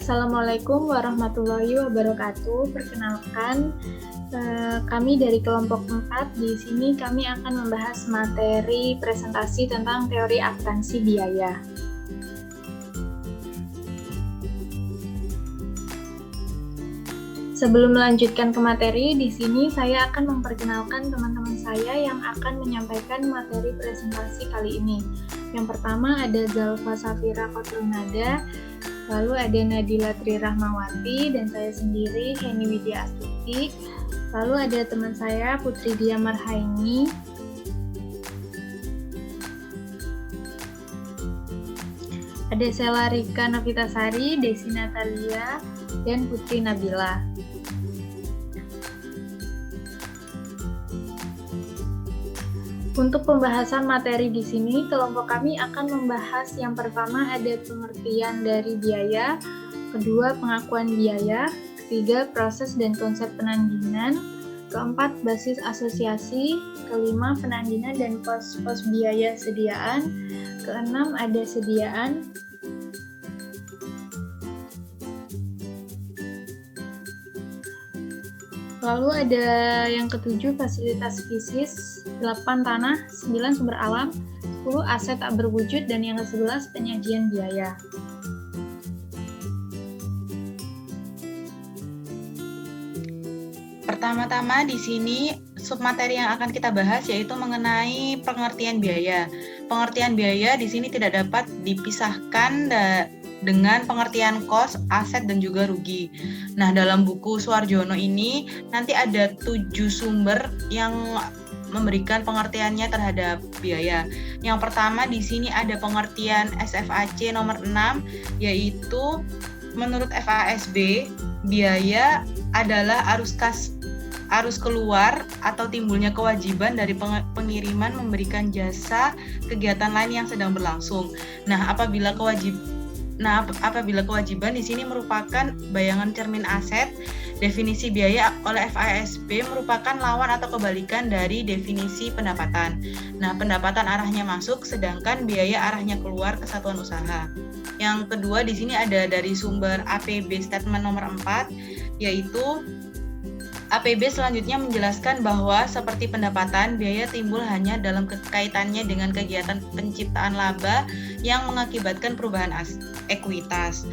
Assalamualaikum warahmatullahi wabarakatuh. Perkenalkan, kami dari kelompok 4. Di sini kami akan membahas materi presentasi tentang teori akuntansi biaya. Sebelum melanjutkan ke materi, di sini saya akan memperkenalkan teman-teman saya yang akan menyampaikan materi presentasi kali ini. Yang pertama ada Zalfa Safira Kotrunada, lalu ada Nadila Tri Rahmawati, dan saya sendiri Heni Widya Astuti. Lalu ada teman saya Putri Dia Marhaini. Ada Sela Rika Novitasari, Desi Natalia, dan Putri Nabila. Untuk pembahasan materi di sini, kelompok kami akan membahas yang pertama ada pengertian dari biaya, kedua pengakuan biaya, ketiga proses dan konsep penandingan, keempat basis asosiasi, kelima penandingan dan pos-pos biaya sediaan, keenam ada sediaan, lalu ada yang ketujuh fasilitas fisis, 8 tanah, 9 sumber alam, 10 aset tak berwujud, dan yang ke-11 penyajian biaya. Pertama-tama di sini submateri yang akan kita bahas yaitu mengenai pengertian biaya. Pengertian biaya di sini tidak dapat dipisahkan dengan pengertian kos, aset, dan juga rugi. Nah, dalam buku Suarjono ini nanti ada 7 sumber yang memberikan pengertiannya terhadap biaya. Yang pertama di sini ada pengertian SFAC nomor 6, yaitu menurut FASB, biaya adalah arus keluar atau timbulnya kewajiban dari pengiriman memberikan jasa kegiatan lain yang sedang berlangsung. Nah, apabila kewajiban di sini merupakan bayangan cermin aset, definisi biaya oleh FASB merupakan lawan atau kebalikan dari definisi pendapatan. Nah, pendapatan arahnya masuk, sedangkan biaya arahnya keluar ke satuan usaha. Yang kedua di sini ada dari sumber APB statement nomor 4, yaitu APB selanjutnya menjelaskan bahwa seperti pendapatan, biaya timbul hanya dalam kaitannya dengan kegiatan penciptaan laba yang mengakibatkan perubahan ekuitas.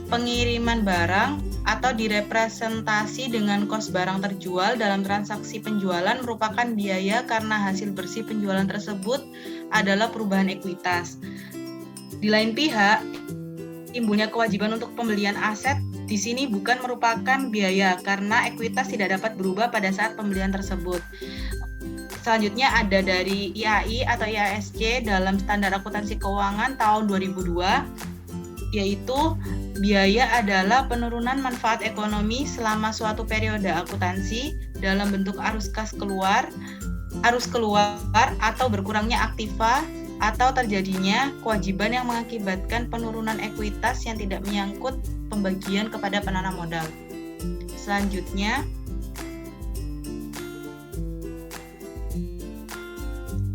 Pengiriman barang atau direpresentasi dengan kos barang terjual dalam transaksi penjualan merupakan biaya karena hasil bersih penjualan tersebut adalah perubahan ekuitas. Di lain pihak, timbulnya kewajiban untuk pembelian aset di sini bukan merupakan biaya karena ekuitas tidak dapat berubah pada saat pembelian tersebut. Selanjutnya ada dari IAI atau IASC dalam Standar Akuntansi Keuangan tahun 2002, yaitu biaya adalah penurunan manfaat ekonomi selama suatu periode akuntansi dalam bentuk arus keluar atau berkurangnya aktiva atau terjadinya kewajiban yang mengakibatkan penurunan ekuitas yang tidak menyangkut pembagian kepada penanam modal. Selanjutnya,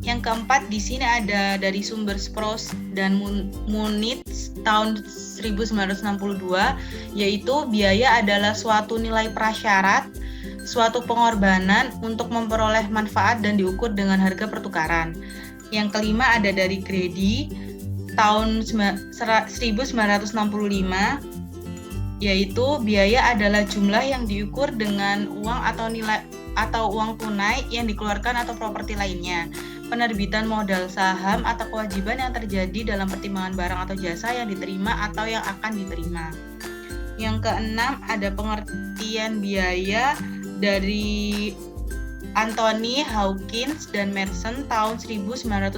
yang keempat di sini ada dari sumber Sprouse dan Munich tahun 1962, yaitu biaya adalah suatu nilai prasyarat, suatu pengorbanan untuk memperoleh manfaat dan diukur dengan harga pertukaran. Yang kelima ada dari Grady tahun 1965, yaitu biaya adalah jumlah yang diukur dengan uang atau uang tunai yang dikeluarkan atau properti lainnya, penerbitan modal saham atau kewajiban yang terjadi dalam pertimbangan barang atau jasa yang diterima atau yang akan diterima. Yang keenam ada pengertian biaya dari Anthony Hawkins dan Merson tahun 1999,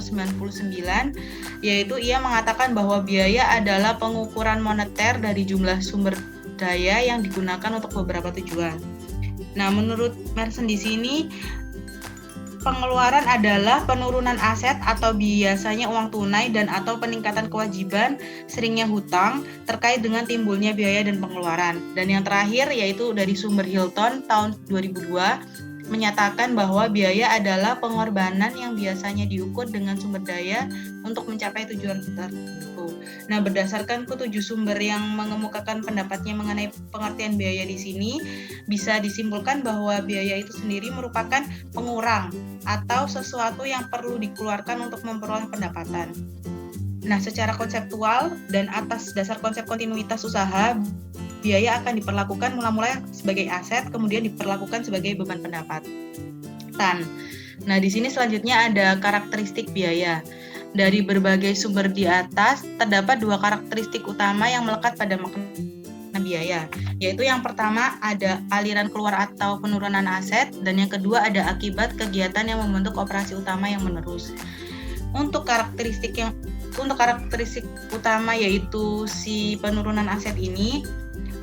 yaitu ia mengatakan bahwa biaya adalah pengukuran moneter dari jumlah sumber daya yang digunakan untuk beberapa tujuan. Nah, menurut Merson di sini pengeluaran adalah penurunan aset atau biasanya uang tunai dan atau peningkatan kewajiban, seringnya hutang terkait dengan timbulnya biaya dan pengeluaran. Dan yang terakhir yaitu dari sumber Hilton tahun 2002, menyatakan bahwa biaya adalah pengorbanan yang biasanya diukur dengan sumber daya untuk mencapai tujuan tertentu. Nah, berdasarkan ketujuh sumber yang mengemukakan pendapatnya mengenai pengertian biaya di sini, bisa disimpulkan bahwa biaya itu sendiri merupakan pengurang atau sesuatu yang perlu dikeluarkan untuk memperoleh pendapatan. Nah, secara konseptual dan atas dasar konsep kontinuitas usaha, biaya akan diperlakukan mula-mula sebagai aset, kemudian diperlakukan sebagai beban pendapatan. Nah, di sini selanjutnya ada karakteristik biaya. Dari berbagai sumber di atas, terdapat dua karakteristik utama yang melekat pada makna biaya, yaitu yang pertama ada aliran keluar atau penurunan aset, dan yang kedua ada akibat kegiatan yang membentuk operasi utama yang menerus. Untuk karakteristik utama yaitu si penurunan aset ini,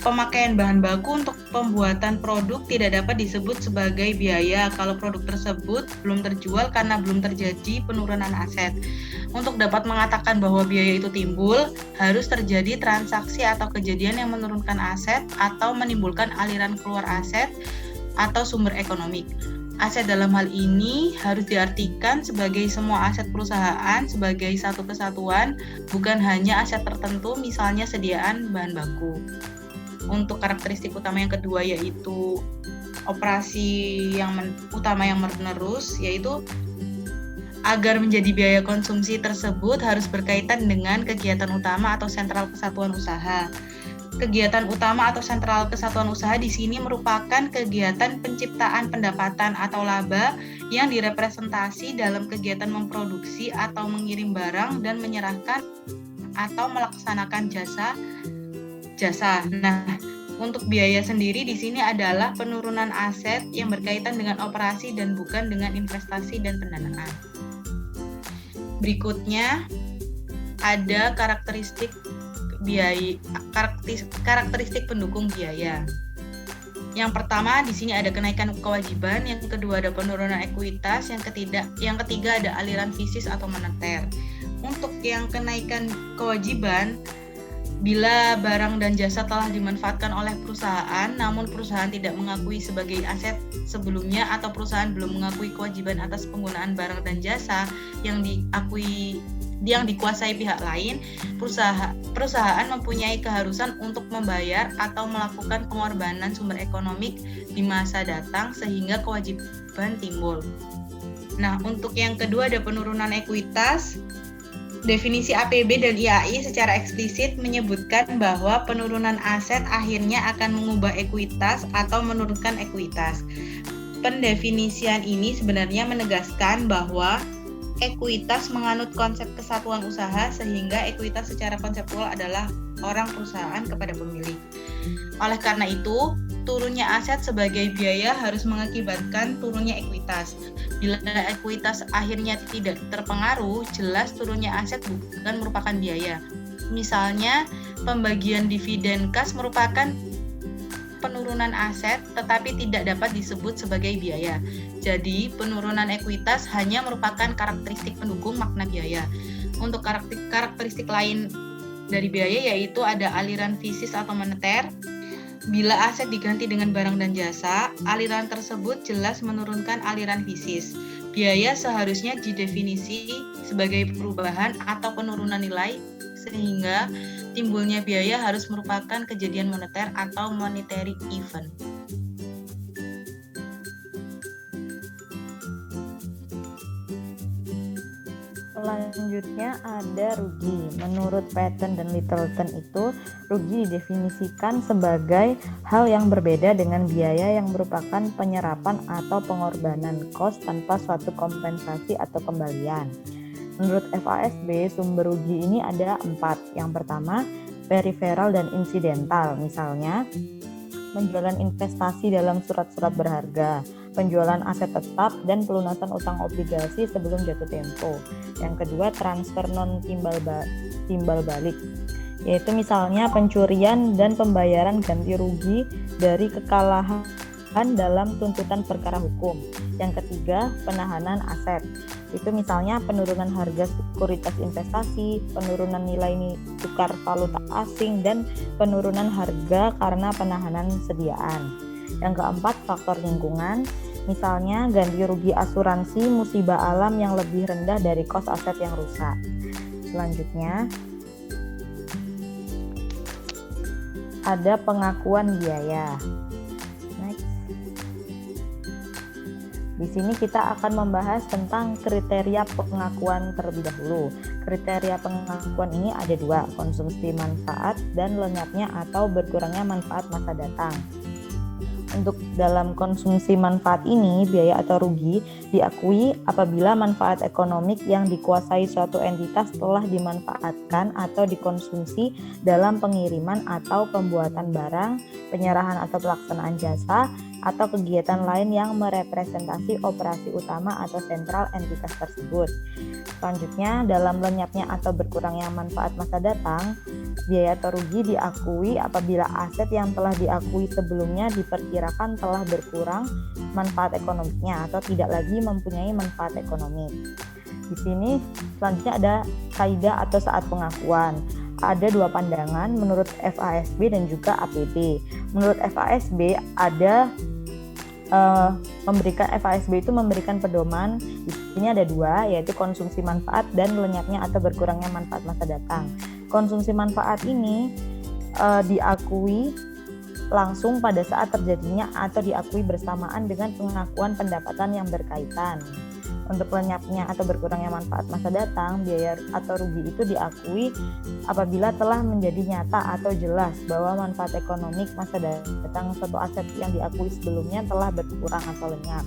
pemakaian bahan baku untuk pembuatan produk tidak dapat disebut sebagai biaya kalau produk tersebut belum terjual karena belum terjadi penurunan aset. Untuk dapat mengatakan bahwa biaya itu timbul, harus terjadi transaksi atau kejadian yang menurunkan aset atau menimbulkan aliran keluar aset atau sumber ekonomi. Aset dalam hal ini harus diartikan sebagai semua aset perusahaan sebagai satu kesatuan, bukan hanya aset tertentu, misalnya sediaan bahan baku. Untuk karakteristik utama yang kedua yaitu operasi utama yang menerus, yaitu agar menjadi biaya konsumsi tersebut harus berkaitan dengan kegiatan utama atau sentral kesatuan usaha. Kegiatan utama atau sentral kesatuan usaha di sini merupakan kegiatan penciptaan pendapatan atau laba yang direpresentasi dalam kegiatan memproduksi atau mengirim barang dan menyerahkan atau melaksanakan jasa. Nah, untuk biaya sendiri di sini adalah penurunan aset yang berkaitan dengan operasi dan bukan dengan investasi dan pendanaan. Berikutnya ada karakteristik pendukung biaya. Yang pertama di sini ada kenaikan kewajiban, yang kedua ada penurunan ekuitas, yang ketiga ada aliran fisis atau moneter. Untuk yang kenaikan kewajiban, bila barang dan jasa telah dimanfaatkan oleh perusahaan, namun perusahaan tidak mengakui sebagai aset sebelumnya atau perusahaan belum mengakui kewajiban atas penggunaan barang dan jasa yang dikuasai pihak lain, perusahaan mempunyai keharusan untuk membayar atau melakukan pengorbanan sumber ekonomi di masa datang sehingga kewajiban timbul. Nah, untuk yang kedua ada penurunan ekuitas. Definisi APB dan IAI secara eksplisit menyebutkan bahwa penurunan aset akhirnya akan mengubah ekuitas atau menurunkan ekuitas. Pendefinisian ini sebenarnya menegaskan bahwa ekuitas menganut konsep kesatuan usaha sehingga ekuitas secara konseptual adalah orang perusahaan kepada pemilik. Oleh karena itu, turunnya aset sebagai biaya harus mengakibatkan turunnya ekuitas. Bila ekuitas akhirnya tidak terpengaruh, jelas turunnya aset bukan merupakan biaya. Misalnya, pembagian dividen kas merupakan penurunan aset tetapi tidak dapat disebut sebagai biaya. Jadi, penurunan ekuitas hanya merupakan karakteristik pendukung makna biaya. Untuk karakteristik lain dari biaya yaitu ada aliran fisis atau moneter. Bila aset diganti dengan barang dan jasa, aliran tersebut jelas menurunkan aliran fisis. Biaya seharusnya didefinisi sebagai perubahan atau penurunan nilai, sehingga timbulnya biaya harus merupakan kejadian moneter atau monetary event. Selanjutnya ada rugi. Menurut Patton dan Littleton itu, rugi didefinisikan sebagai hal yang berbeda dengan biaya yang merupakan penyerapan atau pengorbanan kos tanpa suatu kompensasi atau kembalian. Menurut FASB, sumber rugi ini ada 4. Yang pertama, peripheral dan insidental. Misalnya, penjualan investasi dalam surat-surat berharga, penjualan aset tetap, dan pelunasan utang obligasi sebelum jatuh tempo. Yang kedua, transfer non-timbal balik, yaitu misalnya pencurian dan pembayaran ganti rugi dari kekalahan dalam tuntutan perkara hukum. Yang ketiga, penahanan aset, itu misalnya penurunan harga sekuritas investasi, penurunan nilai tukar valuta asing, dan penurunan harga karena penahanan sediaan. Yang keempat, faktor lingkungan, Misalnya ganti rugi asuransi musibah alam yang lebih rendah dari kos aset yang rusak. Selanjutnya ada pengakuan biaya. Next. Di sini kita akan membahas tentang kriteria pengakuan terlebih dahulu. Kriteria pengakuan ini ada dua, konsumsi manfaat dan lenyapnya atau berkurangnya manfaat masa datang. Untuk dalam konsumsi manfaat ini, biaya atau rugi diakui apabila manfaat ekonomik yang dikuasai suatu entitas telah dimanfaatkan atau dikonsumsi dalam pengiriman atau pembuatan barang, penyerahan atau pelaksanaan jasa, atau kegiatan lain yang merepresentasi operasi utama atau sentral entitas tersebut. Selanjutnya, dalam lenyapnya atau berkurangnya manfaat masa datang, biaya atau rugi diakui apabila aset yang telah diakui sebelumnya diperkirakan telah berkurang manfaat ekonomiknya atau tidak lagi mempunyai manfaat ekonomi. Di sini selanjutnya ada kaidah atau saat pengakuan. Ada dua pandangan menurut FASB dan juga APB. Menurut FASB FASB itu memberikan pedoman. Di sini ada dua, yaitu konsumsi manfaat dan lenyapnya atau berkurangnya manfaat masa datang. Konsumsi manfaat ini diakui langsung pada saat terjadinya atau diakui bersamaan dengan pengakuan pendapatan yang berkaitan. Untuk lenyapnya atau berkurangnya manfaat masa datang, biaya atau rugi itu diakui apabila telah menjadi nyata atau jelas bahwa manfaat ekonomik masa datang suatu aset yang diakui sebelumnya telah berkurang atau lenyap.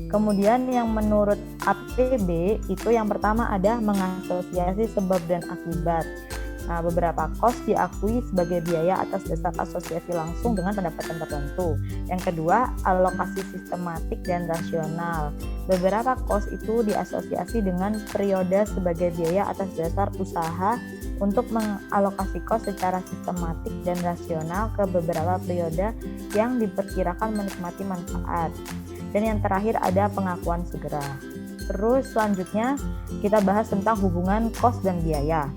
Kemudian yang menurut APB itu yang pertama ada mengasosiasi sebab dan akibat. Nah, beberapa kos diakui sebagai biaya atas dasar asosiasi langsung dengan pendapatan tertentu. Yang kedua, alokasi sistematik dan rasional. Beberapa kos itu diasosiasi dengan periode sebagai biaya atas dasar usaha untuk mengalokasi kos secara sistematik dan rasional ke beberapa periode yang diperkirakan menikmati manfaat. Dan yang terakhir ada pengakuan segera. Terus selanjutnya kita bahas tentang hubungan kos dan biaya.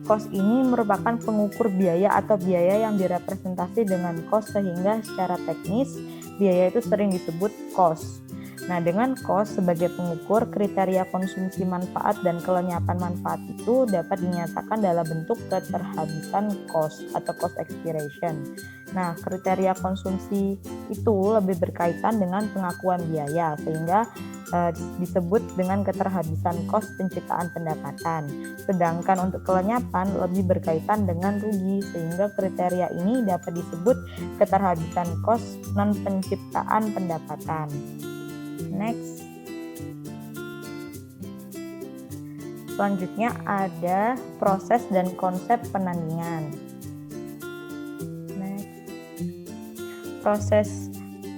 Kos ini merupakan pengukur biaya atau biaya yang direpresentasi dengan kos sehingga secara teknis biaya itu sering disebut kos. Nah, dengan kos sebagai pengukur, kriteria konsumsi manfaat dan kelenyapan manfaat itu dapat dinyatakan dalam bentuk keterhabisan kos atau cost expiration. Nah, kriteria konsumsi itu lebih berkaitan dengan pengakuan biaya sehingga disebut dengan keterhabisan kos penciptaan pendapatan. Sedangkan untuk kelenyapan lebih berkaitan dengan rugi sehingga kriteria ini dapat disebut keterhabisan kos non penciptaan pendapatan. Next. Selanjutnya ada proses dan konsep penandingan. Next.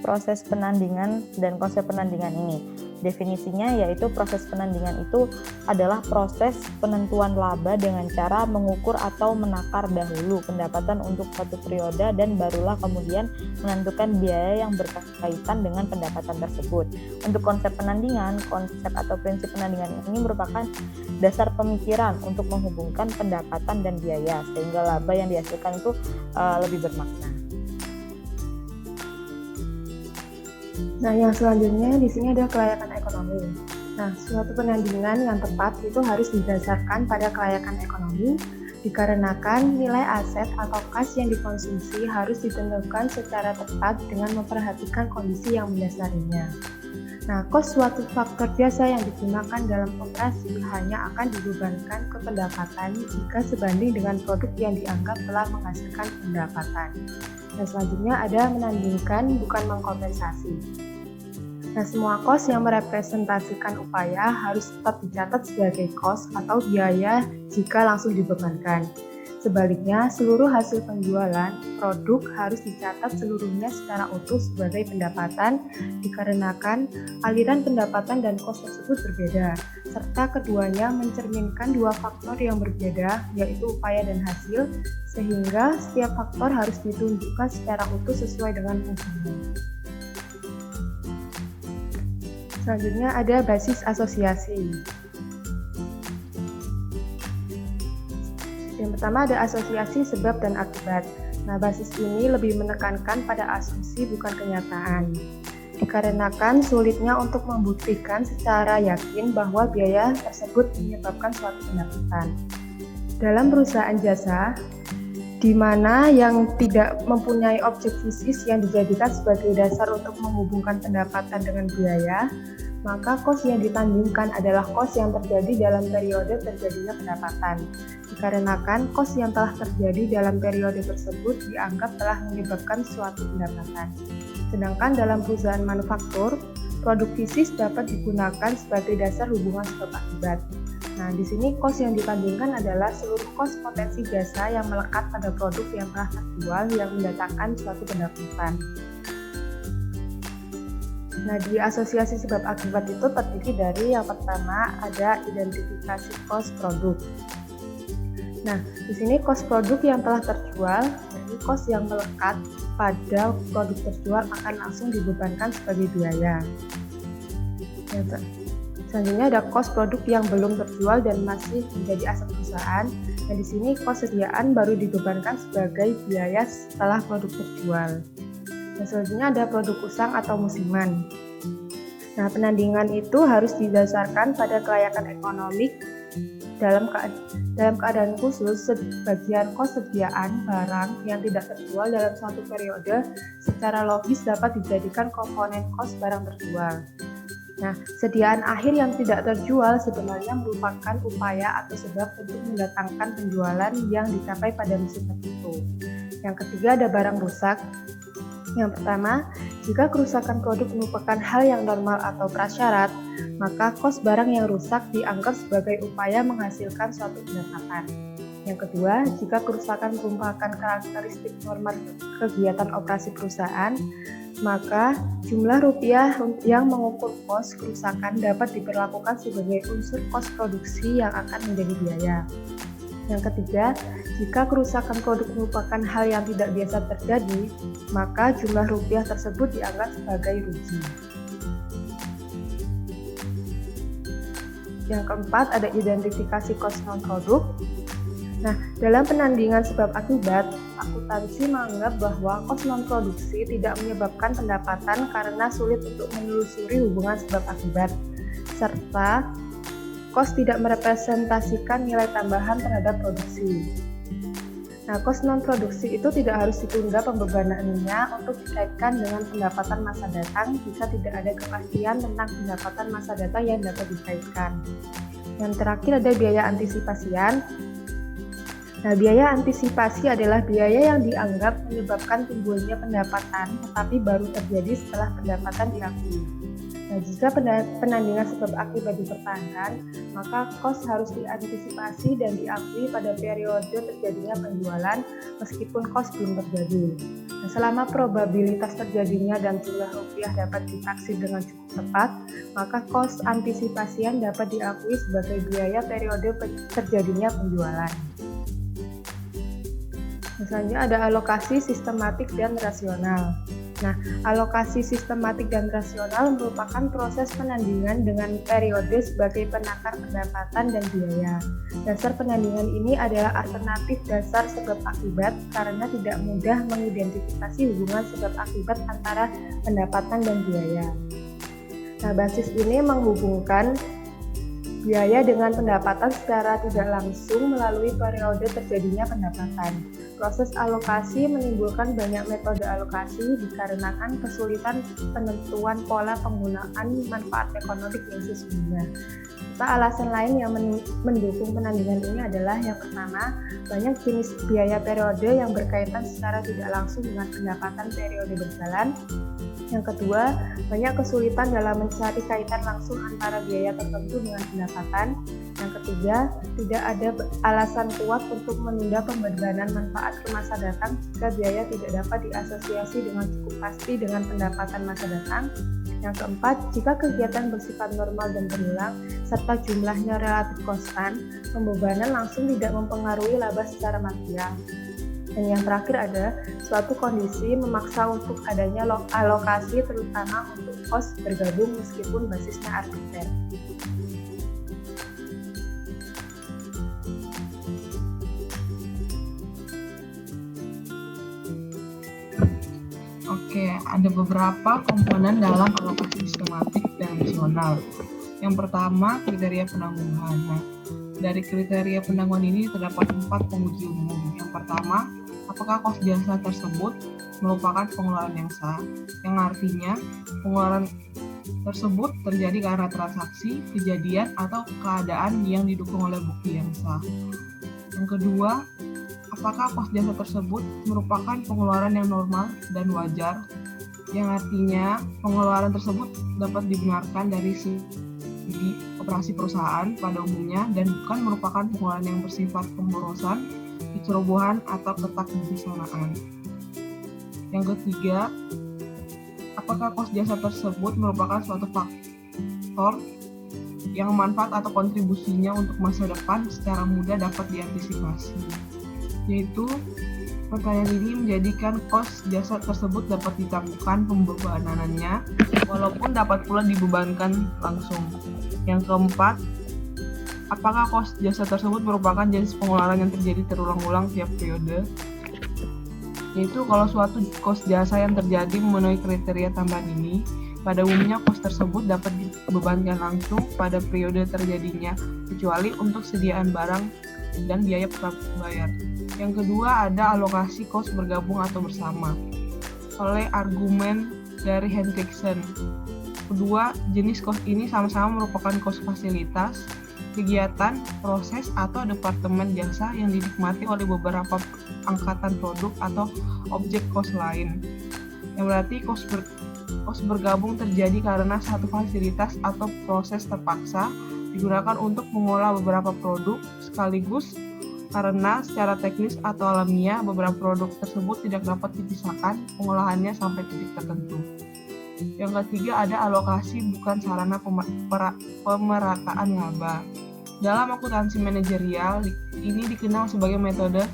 Proses penandingan dan konsep penandingan ini. Definisinya yaitu proses penandingan itu adalah proses penentuan laba dengan cara mengukur atau menakar dahulu pendapatan untuk suatu periode dan barulah kemudian menentukan biaya yang berkaitan dengan pendapatan tersebut. Untuk konsep penandingan, konsep atau prinsip penandingan ini merupakan dasar pemikiran untuk menghubungkan pendapatan dan biaya sehingga laba yang dihasilkan itu lebih bermakna. Nah, yang selanjutnya di sini ada kelayakan ekonomi. Nah, suatu penandingan yang tepat itu harus didasarkan pada kelayakan ekonomi dikarenakan nilai aset atau kas yang dikonsumsi harus ditentukan secara tepat dengan memperhatikan kondisi yang mendasarinya. Nah, kos suatu faktor biasa yang digunakan dalam operasi hanya akan dibebankan ke pendapatan jika sebanding dengan produk yang dianggap telah menghasilkan pendapatan. Nah, selanjutnya ada menandingkan bukan mengkompensasi. Nah, semua kos yang merepresentasikan upaya harus tetap dicatat sebagai kos atau biaya jika langsung dibebankan. Sebaliknya, seluruh hasil penjualan produk harus dicatat seluruhnya secara utuh sebagai pendapatan dikarenakan aliran pendapatan dan kos tersebut berbeda, serta keduanya mencerminkan dua faktor yang berbeda, yaitu upaya dan hasil, sehingga setiap faktor harus ditunjukkan secara utuh sesuai dengan fungsinya. Selanjutnya ada basis asosiasi. Yang pertama ada asosiasi sebab dan akibat. Nah, basis ini lebih menekankan pada asumsi bukan kenyataan. dikarenakan sulitnya untuk membuktikan secara yakin bahwa biaya tersebut menyebabkan suatu pendapatan. Dalam perusahaan jasa, di mana yang tidak mempunyai objek fisis yang dijadikan sebagai dasar untuk menghubungkan pendapatan dengan biaya, maka kos yang ditandingkan adalah kos yang terjadi dalam periode terjadinya pendapatan. Dikarenakan kos yang telah terjadi dalam periode tersebut dianggap telah menyebabkan suatu pendapatan. Sedangkan dalam perusahaan manufaktur, produk fisis dapat digunakan sebagai dasar hubungan sebab akibat. Nah, di sini kos yang ditandingkan adalah seluruh kos potensi jasa yang melekat pada produk yang telah terjual yang mendatangkan suatu pendapatan. Nah, di asosiasi sebab akibat itu terdiri dari yang pertama ada identifikasi kos produk. Nah, di sini kos produk yang telah terjual, jadi kos yang melekat pada produk terjual akan langsung dibebankan sebagai biaya. Selanjutnya ada kos produk yang belum terjual dan masih menjadi aset perusahaan. Nah, di sini kos sediaan baru dibebankan sebagai biaya setelah produk terjual. Nah, selanjutnya ada produk usang atau musiman. Nah, penandingan itu harus didasarkan pada kelayakan ekonomi. Dalam keadaan khusus, sebagian kos sediaan barang yang tidak terjual dalam suatu periode secara logis dapat dijadikan komponen kos barang terjual. Nah, sediaan akhir yang tidak terjual sebenarnya merupakan upaya atau sebab untuk mendatangkan penjualan yang dicapai pada musim tertentu. Yang ketiga ada barang rusak. Yang pertama, jika kerusakan produk merupakan hal yang normal atau prasyarat, maka kos barang yang rusak dianggap sebagai upaya menghasilkan suatu pendapatan. Yang kedua, jika kerusakan merupakan karakteristik normal kegiatan operasi perusahaan, maka jumlah rupiah yang mengukur kos kerusakan dapat diperlakukan sebagai unsur kos produksi yang akan menjadi biaya. Yang ketiga, jika kerusakan produk merupakan hal yang tidak biasa terjadi, maka jumlah rupiah tersebut dianggap sebagai rugi. Yang keempat, ada identifikasi kos non-produk. Nah, dalam penandingan sebab akibat, akuntansi menganggap bahwa kos non-produksi tidak menyebabkan pendapatan karena sulit untuk menelusuri hubungan sebab akibat, serta kos tidak merepresentasikan nilai tambahan terhadap produksi. Nah, kos non-produksi itu tidak harus ditunda pembebanannya untuk dikaitkan dengan pendapatan masa datang jika tidak ada kepastian tentang pendapatan masa datang yang dapat dikaitkan. Yang terakhir ada biaya antisipasian. Nah, biaya antisipasi adalah biaya yang dianggap menyebabkan timbulnya pendapatan tetapi baru terjadi setelah pendapatan diakui. Nah, jika penandingan sebab akibat dipertahankan, maka kos harus diantisipasi dan diakui pada periode terjadinya penjualan meskipun kos belum terjadi. Nah, selama probabilitas terjadinya dan jumlah rupiah dapat ditaksir dengan cukup tepat, maka kos antisipasian dapat diakui sebagai biaya periode terjadinya penjualan. Misalnya ada alokasi sistematik dan rasional. Nah, alokasi sistematik dan rasional merupakan proses penandingan dengan periode sebagai penakar pendapatan dan biaya. Dasar penandingan ini adalah alternatif dasar sebab akibat karena tidak mudah mengidentifikasi hubungan sebab akibat antara pendapatan dan biaya. Nah, basis ini menghubungkan biaya dengan pendapatan secara tidak langsung melalui periode terjadinya pendapatan. Proses alokasi menimbulkan banyak metode alokasi dikarenakan kesulitan penentuan pola penggunaan manfaat ekonomi yang sesungguhnya. Alasan lain yang mendukung penandingan ini adalah yang pertama, banyak jenis biaya periode yang berkaitan secara tidak langsung dengan pendapatan periode berjalan. Yang kedua, banyak kesulitan dalam mencari kaitan langsung antara biaya tertentu dengan pendapatan. Yang ketiga, tidak ada alasan kuat untuk menunda pembebanan manfaat ke masa datang jika biaya tidak dapat diasosiasi dengan cukup pasti dengan pendapatan masa datang. Yang keempat, jika kegiatan bersifat normal dan berulang, serta jumlahnya relatif konstan, pembebanan langsung tidak mempengaruhi laba secara material. Dan yang terakhir ada suatu kondisi memaksa untuk adanya alokasi terutama untuk kos bergabung meskipun basisnya arbiter. Oke, ada beberapa komponen dalam alokasi sistematik dan rasional. Yang pertama, kriteria penangguhan. Nah, dari kriteria penangguhan ini terdapat 4 penguji umum. Yang pertama, apakah kos jasa tersebut merupakan pengeluaran yang sah, yang artinya pengeluaran tersebut terjadi karena transaksi, kejadian, atau keadaan yang didukung oleh bukti yang sah. Yang kedua, apakah kos jasa tersebut merupakan pengeluaran yang normal dan wajar, yang artinya pengeluaran tersebut dapat dibenarkan dari segi operasi perusahaan pada umumnya dan bukan merupakan pengeluaran yang bersifat pemborosan, kecerobohan, atau ketakbisanaan. Yang ketiga, apakah kos jasa tersebut merupakan suatu faktor yang manfaat atau kontribusinya untuk masa depan secara mudah dapat diantisipasi. Yaitu, pertanyaan ini menjadikan kos jasa tersebut dapat ditangguhkan pembebanannya, walaupun dapat pula dibebankan langsung. Yang keempat, apakah kos jasa tersebut merupakan jenis pengeluaran yang terjadi terulang-ulang tiap periode? Yaitu, kalau suatu kos jasa yang terjadi memenuhi kriteria tambahan ini, pada umumnya kos tersebut dapat dibebankan langsung pada periode terjadinya, kecuali untuk sediaan barang dan biaya prabayar. Yang kedua, ada alokasi kos bergabung atau bersama oleh argumen dari Hendriksen. Kedua, jenis kos ini sama-sama merupakan kos fasilitas, kegiatan, proses, atau departemen jasa yang dinikmati oleh beberapa angkatan produk atau objek kos lain. Yang berarti kos bergabung terjadi karena satu fasilitas atau proses terpaksa digunakan untuk mengolah beberapa produk sekaligus karena secara teknis atau alamiah beberapa produk tersebut tidak dapat dipisahkan pengolahannya sampai titik tertentu. Yang ketiga, ada alokasi bukan sarana pemerataan laba. Dalam akuntansi manajerial, ini dikenal sebagai metode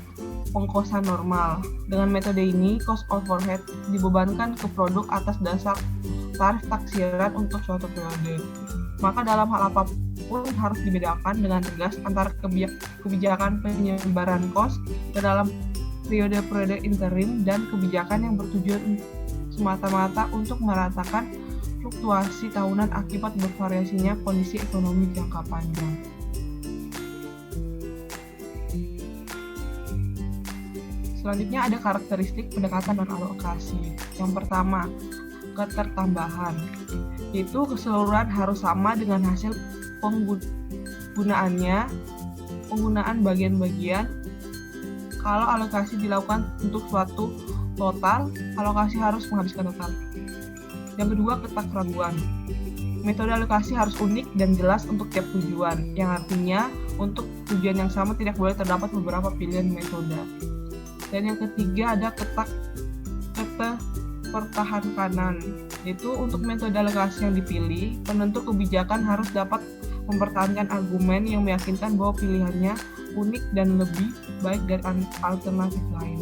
pengkosan normal. Dengan metode ini, cost overhead dibebankan ke produk atas dasar tarif taksiran untuk suatu periode. Maka dalam hal apapun harus dibedakan dengan tegas antara kebijakan penyebaran cost ke dalam periode-periode interim dan kebijakan yang bertujuan semata-mata untuk meratakan fluktuasi tahunan akibat bervariasinya kondisi ekonomi jangka panjang. Selanjutnya ada karakteristik pendekatan dan alokasi. Yang pertama, ketertambahan, yaitu keseluruhan harus sama dengan hasil penggunaan bagian-bagian. Kalau alokasi dilakukan untuk suatu total, alokasi harus menghabiskan total. Yang kedua, ketakrabuan. Metode alokasi harus unik dan jelas untuk tiap tujuan, yang artinya untuk tujuan yang sama tidak boleh terdapat beberapa pilihan metode. Dan yang ketiga, ada keterpertahanan, yaitu untuk metode alokasi yang dipilih, penentu kebijakan harus dapat mempertahankan argumen yang meyakinkan bahwa pilihannya unik dan lebih baik dari alternatif lain.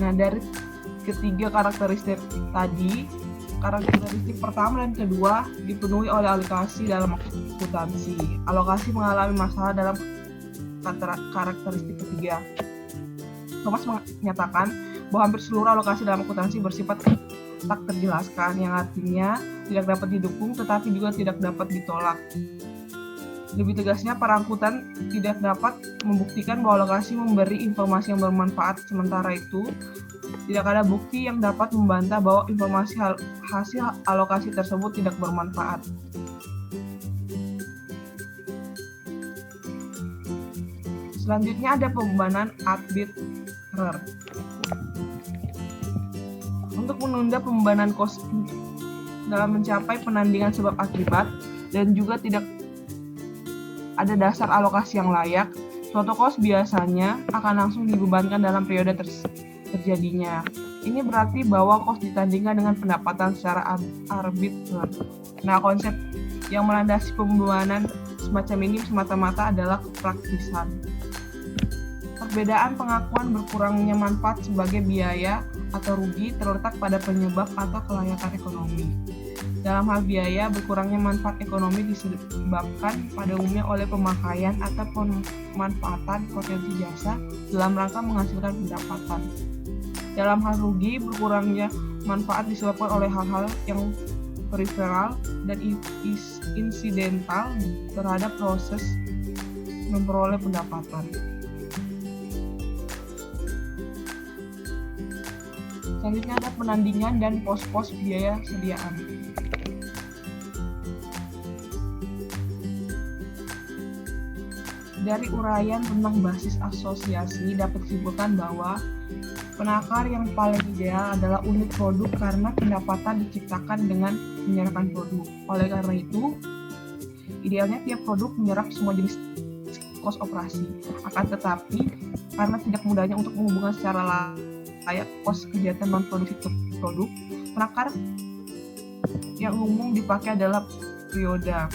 Nah, dari ketiga karakteristik tadi, karakteristik pertama dan kedua dipenuhi oleh alokasi dalam akuntansi. Alokasi mengalami masalah dalam karakteristik ketiga. Thomas menyatakan bahwa hampir seluruh alokasi dalam akuntansi bersifat tak terjelaskan, yang artinya tidak dapat didukung tetapi juga tidak dapat ditolak. Lebih tegasnya, para akuntan tidak dapat membuktikan bahwa alokasi memberi informasi yang bermanfaat, sementara itu tidak ada bukti yang dapat membantah bahwa informasi hasil alokasi tersebut tidak bermanfaat. Selanjutnya ada pembebanan arbitrer. Untuk menunda pembebanan kos dalam mencapai penandingan sebab akibat dan juga tidak ada dasar alokasi yang layak, suatu kos biasanya akan langsung dibebankan dalam periode terjadinya. Ini berarti bahwa kos ditandingkan dengan pendapatan secara arbitrer. Nah, konsep yang melandasi pembebanan semacam ini semata-mata adalah kepraktisan. Perbedaan pengakuan berkurangnya manfaat sebagai biaya atau rugi terletak pada penyebab atau kelayakan ekonomi. Dalam hal biaya, berkurangnya manfaat ekonomi disebabkan pada umumnya oleh pemakaian atau pemanfaatan potensi jasa dalam rangka menghasilkan pendapatan. Dalam hal rugi, berkurangnya manfaat disebabkan oleh hal-hal yang periferal dan insidental terhadap proses memperoleh pendapatan. Selanjutnya ada penandingan dan pos-pos biaya sediaan. Dari uraian tentang basis asosiasi dapat disimpulkan bahwa penakar yang paling ideal adalah unit produk karena pendapatan diciptakan dengan menyerahkan produk. Oleh karena itu, idealnya tiap produk menyerap semua jenis kos operasi. Akan tetapi, karena tidak mudahnya untuk menghubungkan secara layak kos kegiatan non-produksi produk, penakar yang umum dipakai adalah perioda.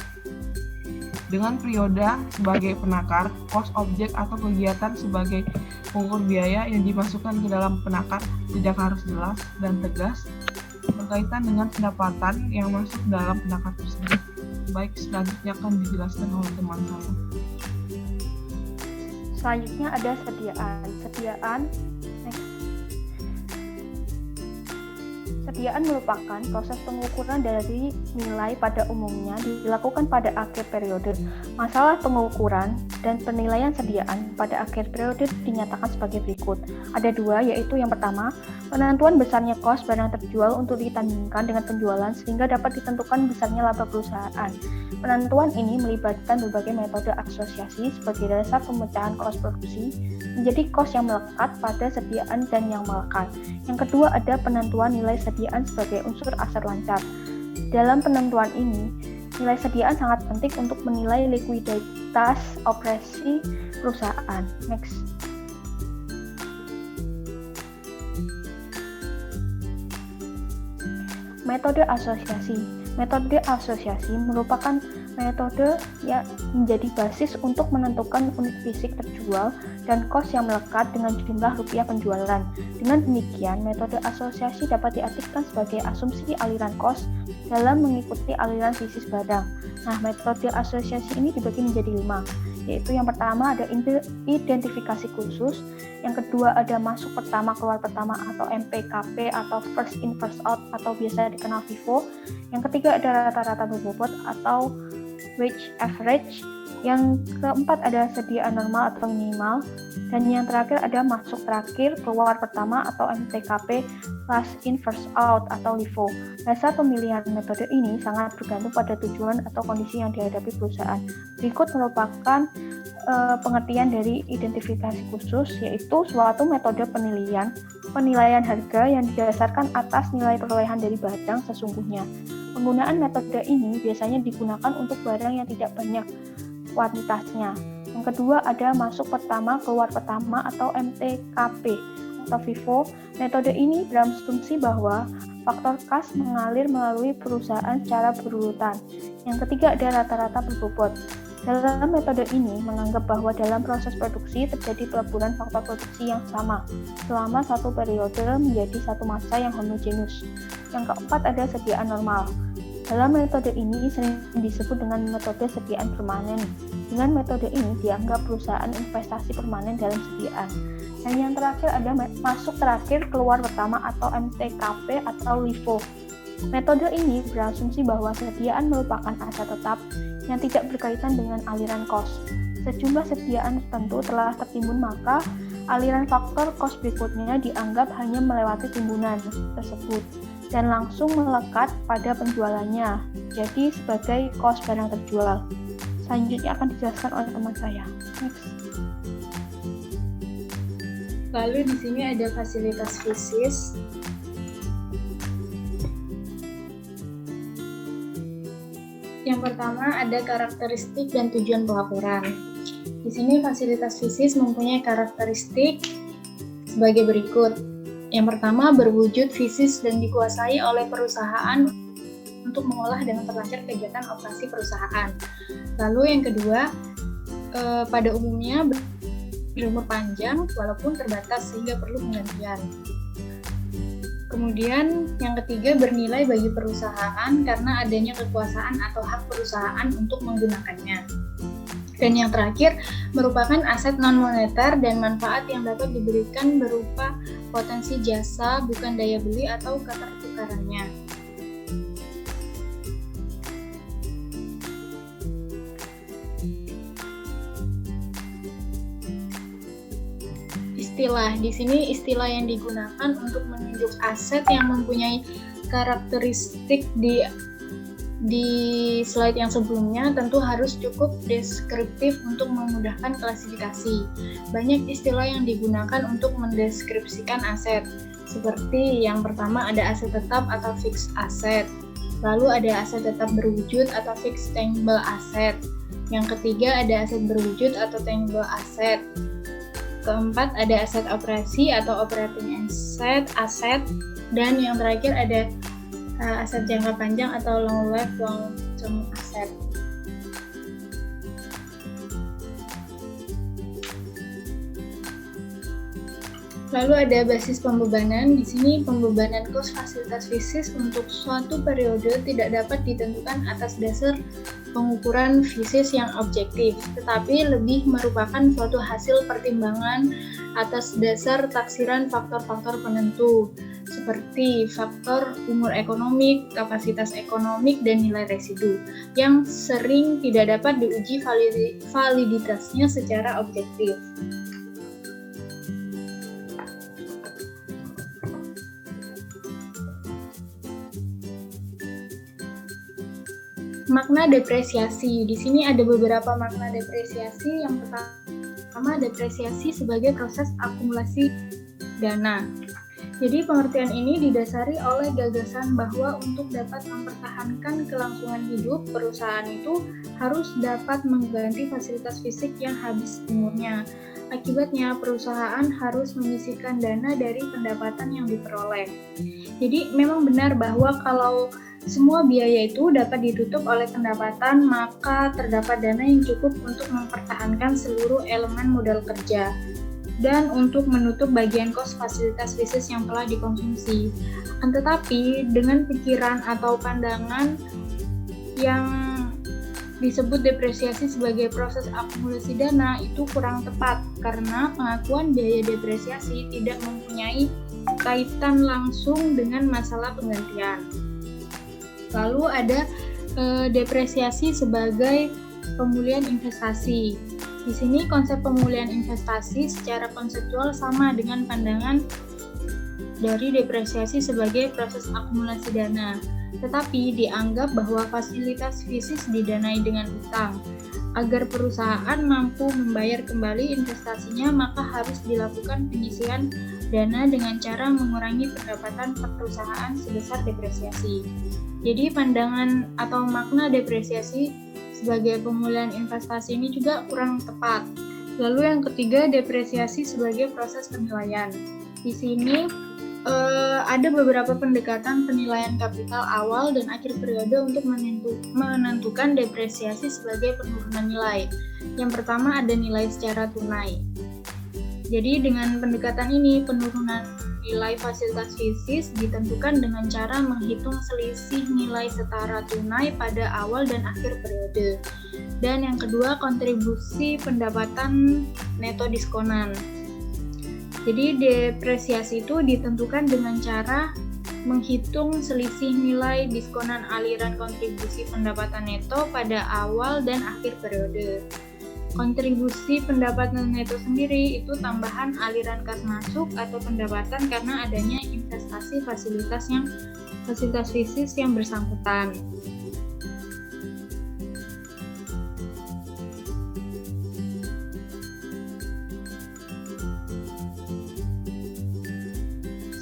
Dengan perioda sebagai penakar, kos objek atau kegiatan sebagai pengukur biaya yang dimasukkan ke dalam penakar tidak harus jelas dan tegas berkaitan dengan pendapatan yang masuk dalam penakar tersebut. Baik, selanjutnya akan dijelaskan oleh teman saya. Selanjutnya ada sediaan. Sediaan merupakan proses pengukuran dari nilai pada umumnya dilakukan pada akhir periode. Masalah pengukuran dan penilaian sediaan pada akhir periode dinyatakan sebagai berikut. Ada dua, yaitu yang pertama, penentuan besarnya kos barang terjual untuk ditandingkan dengan penjualan sehingga dapat ditentukan besarnya laba perusahaan. Penentuan ini melibatkan berbagai metode asosiasi sebagai dasar pemecahan kos produksi menjadi kos yang melekat pada sediaan dan yang melekat. Yang kedua ada penentuan nilai sediaan sebagai unsur aset lancar. Dalam penentuan ini, nilai sediaan sangat penting untuk menilai likuiditas operasi perusahaan. Next. Metode asosiasi. Metode asosiasi merupakan metode yang menjadi basis untuk menentukan unit fisik terjual dan kos yang melekat dengan jumlah rupiah penjualan. Dengan demikian, metode asosiasi dapat diartikan sebagai asumsi aliran kos dalam mengikuti aliran bisnis barang. Nah, metode asosiasi ini dibagi menjadi 5, yaitu yang pertama ada identifikasi khusus, yang kedua ada masuk pertama keluar pertama atau MPKP atau first in first out atau biasa dikenal FIFO, yang ketiga ada rata-rata berbobot atau wage average, yang keempat ada sediaan normal atau minimal, dan yang terakhir ada masuk terakhir keluar pertama atau MTKP last in first out atau LIFO. Dasar pemilihan metode ini sangat bergantung pada tujuan atau kondisi yang dihadapi perusahaan. Berikut merupakan pengertian dari identifikasi khusus, yaitu suatu metode penilaian harga yang didasarkan atas nilai perolehan dari barang sesungguhnya. Penggunaan metode ini biasanya digunakan untuk barang yang tidak banyak kuantitasnya. Yang kedua ada masuk pertama keluar pertama atau MTKP atau FIFO. Metode ini berasumsi bahwa faktor kas mengalir melalui perusahaan secara berurutan. Yang ketiga ada rata-rata berbobot. Dalam metode ini menganggap bahwa dalam proses produksi terjadi peleburan faktor produksi yang sama selama satu periode menjadi satu masa yang homogenus. Yang keempat ada sediaan normal. Dalam metode ini sering disebut dengan metode sediaan permanen. Dengan metode ini dianggap perusahaan investasi permanen dalam sediaan. Dan yang terakhir ada masuk terakhir keluar pertama atau MTKP atau LIFO. Metode ini berasumsi bahwa sediaan merupakan aset tetap yang tidak berkaitan dengan aliran kos. Sejumlah sediaan tertentu telah tertimbun, maka aliran faktor kos berikutnya dianggap hanya melewati timbunan tersebut dan langsung melekat pada penjualannya, jadi sebagai kos barang terjual. Selanjutnya akan dijelaskan oleh teman saya. Next. Lalu di sini ada fasilitas fisis. Yang pertama ada karakteristik dan tujuan pelaporan. Di sini fasilitas fisis mempunyai karakteristik sebagai berikut. Yang pertama, berwujud fisis dan dikuasai oleh perusahaan untuk mengolah dengan terlancar kegiatan operasi perusahaan. Lalu yang kedua, pada umumnya berumur panjang walaupun terbatas sehingga perlu penggantian. Kemudian yang ketiga bernilai bagi perusahaan karena adanya kekuasaan atau hak perusahaan untuk menggunakannya. Dan yang terakhir merupakan aset non-moneter dan manfaat yang dapat diberikan berupa potensi jasa, bukan daya beli atau ketertukarannya. Istilah di sini istilah yang digunakan untuk menunjuk aset yang mempunyai karakteristik di slide yang sebelumnya tentu harus cukup deskriptif untuk memudahkan klasifikasi. Banyak istilah yang digunakan untuk mendeskripsikan aset. Seperti yang pertama ada aset tetap atau fixed asset. Lalu ada aset tetap berwujud atau fixed tangible asset. Yang ketiga ada aset berwujud atau tangible asset. Keempat ada aset operasi atau operating asset, dan yang terakhir ada aset jangka panjang atau long life long term asset. Lalu ada basis pembebanan. Di sini pembebanan kos fasilitas fisik untuk suatu periode tidak dapat ditentukan atas dasar pengukuran fisik yang objektif, tetapi lebih merupakan suatu hasil pertimbangan atas dasar taksiran faktor-faktor penentu, seperti faktor umur ekonomik, kapasitas ekonomik, dan nilai residu, yang sering tidak dapat diuji validitasnya secara objektif. Makna depresiasi. Di sini ada beberapa makna depresiasi. Yang pertama, depresiasi sebagai proses akumulasi dana. Jadi pengertian ini didasari oleh gagasan bahwa untuk dapat mempertahankan kelangsungan hidup, perusahaan itu harus dapat mengganti fasilitas fisik yang habis umurnya. Akibatnya, perusahaan harus menyisihkan dana dari pendapatan yang diperoleh. Jadi memang benar bahwa kalau semua biaya itu dapat ditutup oleh pendapatan, maka terdapat dana yang cukup untuk mempertahankan seluruh elemen modal kerja dan untuk menutup bagian kos fasilitas bisnis yang telah dikonsumsi. Akan tetapi, dengan pikiran atau pandangan yang disebut depresiasi sebagai proses akumulasi dana itu kurang tepat karena pengakuan biaya depresiasi tidak mempunyai kaitan langsung dengan masalah penggantian. Lalu ada depresiasi sebagai pemulihan investasi. Di sini konsep pemulihan investasi secara konseptual sama dengan pandangan dari depresiasi sebagai proses akumulasi dana. Tetapi dianggap bahwa fasilitas fisik didanai dengan utang. Agar perusahaan mampu membayar kembali investasinya, maka harus dilakukan penyisihan dana dengan cara mengurangi pendapatan perusahaan sebesar depresiasi. Jadi pandangan atau makna depresiasi sebagai pemulihan investasi ini juga kurang tepat. Lalu yang ketiga, depresiasi sebagai proses penilaian. Di sini ada beberapa pendekatan penilaian kapital awal dan akhir periode untuk menentukan depresiasi sebagai penurunan nilai. Yang pertama ada nilai secara tunai. Jadi dengan pendekatan ini, penurunan nilai fasilitas fisik ditentukan dengan cara menghitung selisih nilai setara tunai pada awal dan akhir periode. Dan yang kedua, kontribusi pendapatan neto diskonan. Jadi depresiasi itu ditentukan dengan cara menghitung selisih nilai diskonan aliran kontribusi pendapatan neto pada awal dan akhir periode. Kontribusi pendapatan neto sendiri itu tambahan aliran kas masuk atau pendapatan karena adanya investasi fasilitas fisik yang bersangkutan.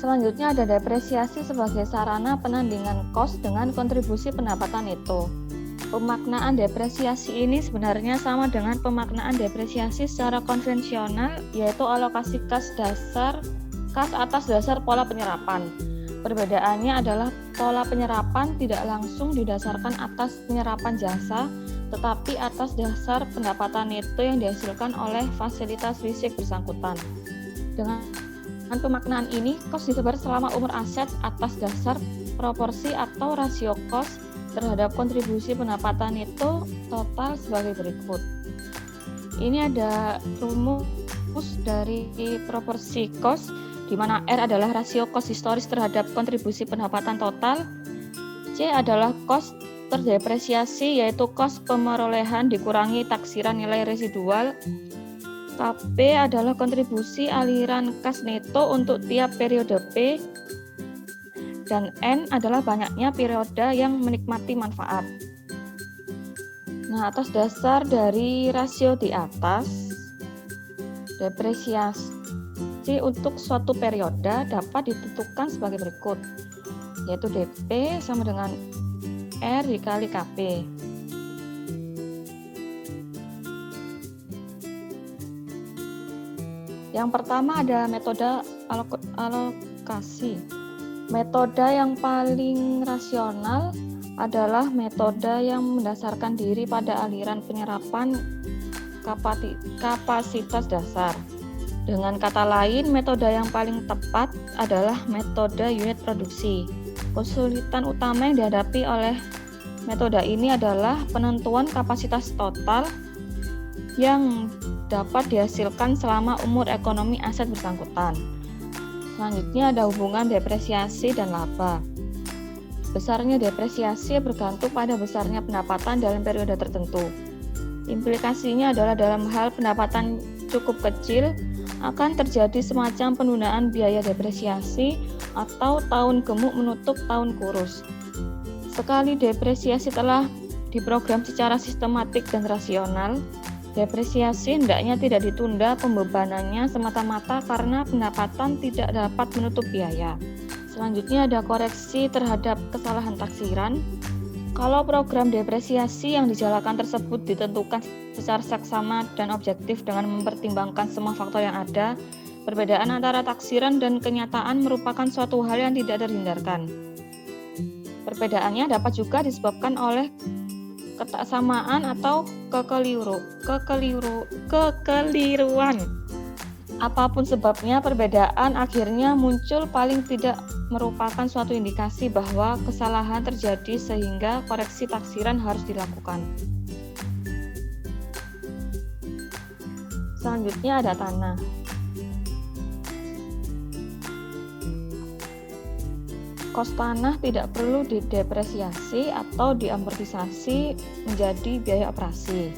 Selanjutnya ada depresiasi sebagai sarana penandingan kos dengan kontribusi pendapatan neto. Pemaknaan depresiasi ini sebenarnya sama dengan pemaknaan depresiasi secara konvensional, yaitu alokasi kas atas dasar pola penyerapan. Perbedaannya adalah pola penyerapan tidak langsung didasarkan atas penyerapan jasa, tetapi atas dasar pendapatan neto yang dihasilkan oleh fasilitas fisik bersangkutan. Dengan pemaknaan ini, kos disebar selama umur aset atas dasar proporsi atau rasio kos terhadap kontribusi pendapatan neto total sebagai berikut. Ini ada rumus dari proporsi kos, di mana R adalah rasio kos historis terhadap kontribusi pendapatan total, C adalah kos terdepresiasi yaitu kos pemerolehan dikurangi taksiran nilai residual, KP adalah kontribusi aliran kas neto untuk tiap periode P, dan N adalah banyaknya periode yang menikmati manfaat. Nah, atas dasar dari rasio di atas, depresiasi untuk suatu periode dapat ditentukan sebagai berikut, yaitu DP sama dengan R dikali KP. Yang pertama ada metode alokasi. Metode yang paling rasional adalah metode yang mendasarkan diri pada aliran penyerapan kapasitas dasar. Dengan kata lain, metode yang paling tepat adalah metode unit produksi. Kesulitan utama yang dihadapi oleh metode ini adalah penentuan kapasitas total yang dapat dihasilkan selama umur ekonomi aset bersangkutan. Selanjutnya ada hubungan depresiasi dan laba. Besarnya depresiasi bergantung pada besarnya pendapatan dalam periode tertentu. Implikasinya adalah dalam hal pendapatan cukup kecil akan terjadi semacam penundaan biaya depresiasi atau tahun gemuk menutup tahun kurus. Sekali depresiasi telah diprogram secara sistematik dan rasional, depresiasi hendaknya tidak ditunda pembebanannya semata-mata karena pendapatan tidak dapat menutup biaya. Selanjutnya ada koreksi terhadap kesalahan taksiran. Kalau program depresiasi yang dijalankan tersebut ditentukan secara seksama dan objektif dengan mempertimbangkan semua faktor yang ada, perbedaan antara taksiran dan kenyataan merupakan suatu hal yang tidak terhindarkan. Perbedaannya dapat juga disebabkan oleh ketaksamaan atau kekeliruan. Apapun sebabnya, perbedaan akhirnya muncul paling tidak merupakan suatu indikasi bahwa kesalahan terjadi sehingga koreksi taksiran harus dilakukan. Selanjutnya ada tanah. Kos tanah tidak perlu didepresiasi atau diamortisasi menjadi biaya operasi.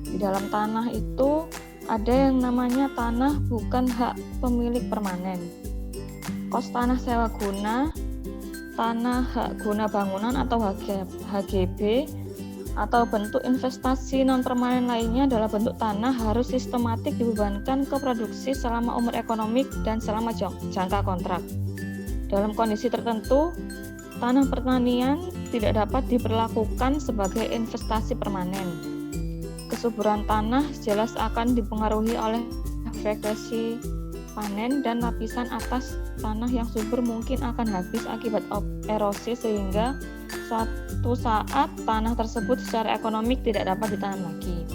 Di dalam tanah itu ada yang namanya tanah bukan hak pemilik permanen. Kos tanah sewa guna, tanah hak guna bangunan atau HGB, atau bentuk investasi non-permanen lainnya adalah bentuk tanah harus sistematik dibebankan ke produksi selama umur ekonomik dan selama jangka kontrak. Dalam kondisi tertentu, tanah pertanian tidak dapat diperlakukan sebagai investasi permanen. Kesuburan tanah jelas akan dipengaruhi oleh frekuensi panen dan lapisan atas tanah yang subur mungkin akan habis akibat erosi sehingga suatu saat tanah tersebut secara ekonomik tidak dapat ditanam lagi.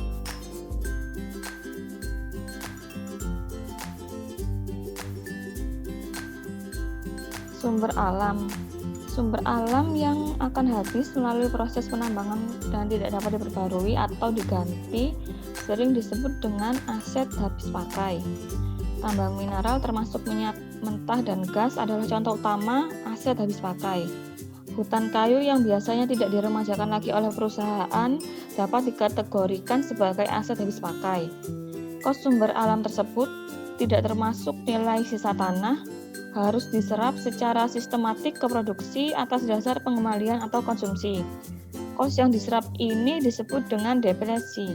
Sumber alam yang akan habis melalui proses penambangan dan tidak dapat diperbarui atau diganti sering disebut dengan aset habis pakai. Tambang mineral termasuk minyak mentah dan gas adalah contoh utama aset habis pakai. Hutan kayu yang biasanya tidak diremajakan lagi oleh perusahaan dapat dikategorikan sebagai aset habis pakai. Kos sumber alam tersebut tidak termasuk nilai sisa tanah, harus diserap secara sistematik ke produksi atas dasar pengembalian atau konsumsi. Kos yang diserap ini disebut dengan depresi.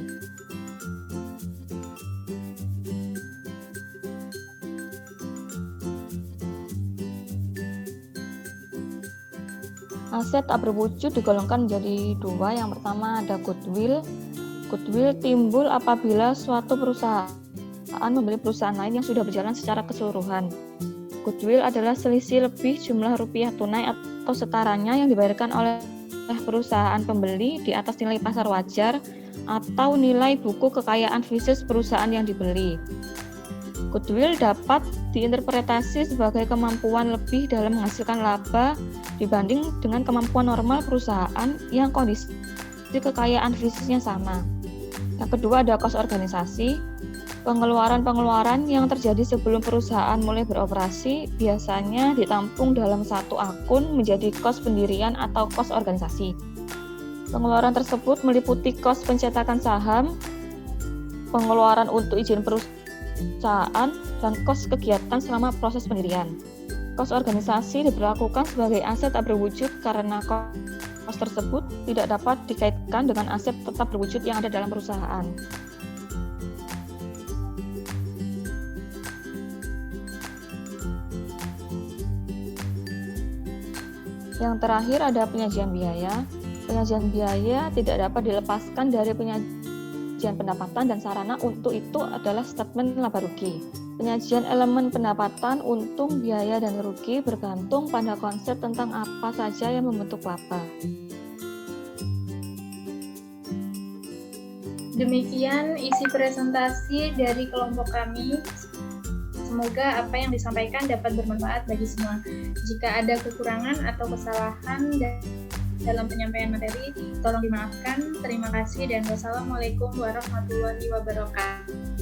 Aset tak berwujud digolongkan menjadi dua. Yang pertama ada goodwill. Goodwill timbul apabila suatu perusahaan membeli perusahaan lain yang sudah berjalan secara keseluruhan. Goodwill adalah selisih lebih jumlah rupiah tunai atau setaranya yang dibayarkan oleh perusahaan pembeli di atas nilai pasar wajar atau nilai buku kekayaan fisik perusahaan yang dibeli. Goodwill dapat diinterpretasi sebagai kemampuan lebih dalam menghasilkan laba dibanding dengan kemampuan normal perusahaan yang kondisi kekayaan fisiknya sama. Yang kedua ada kos organisasi. Pengeluaran-pengeluaran yang terjadi sebelum perusahaan mulai beroperasi biasanya ditampung dalam satu akun menjadi kos pendirian atau kos organisasi. Pengeluaran tersebut meliputi kos pencetakan saham, pengeluaran untuk izin perusahaan, dan kos kegiatan selama proses pendirian. Kos organisasi diberlakukan sebagai aset tak berwujud karena kos tersebut tidak dapat dikaitkan dengan aset tetap berwujud yang ada dalam perusahaan. Yang terakhir ada penyajian biaya. Penyajian biaya tidak dapat dilepaskan dari penyajian pendapatan dan sarana untuk itu adalah statement laba rugi. Penyajian elemen pendapatan, untung, biaya, dan rugi bergantung pada konsep tentang apa saja yang membentuk laba. Demikian isi presentasi dari kelompok kami. Semoga apa yang disampaikan dapat bermanfaat bagi semua. Jika ada kekurangan atau kesalahan dalam penyampaian materi, tolong dimaafkan. Terima kasih dan wassalamualaikum warahmatullahi wabarakatuh.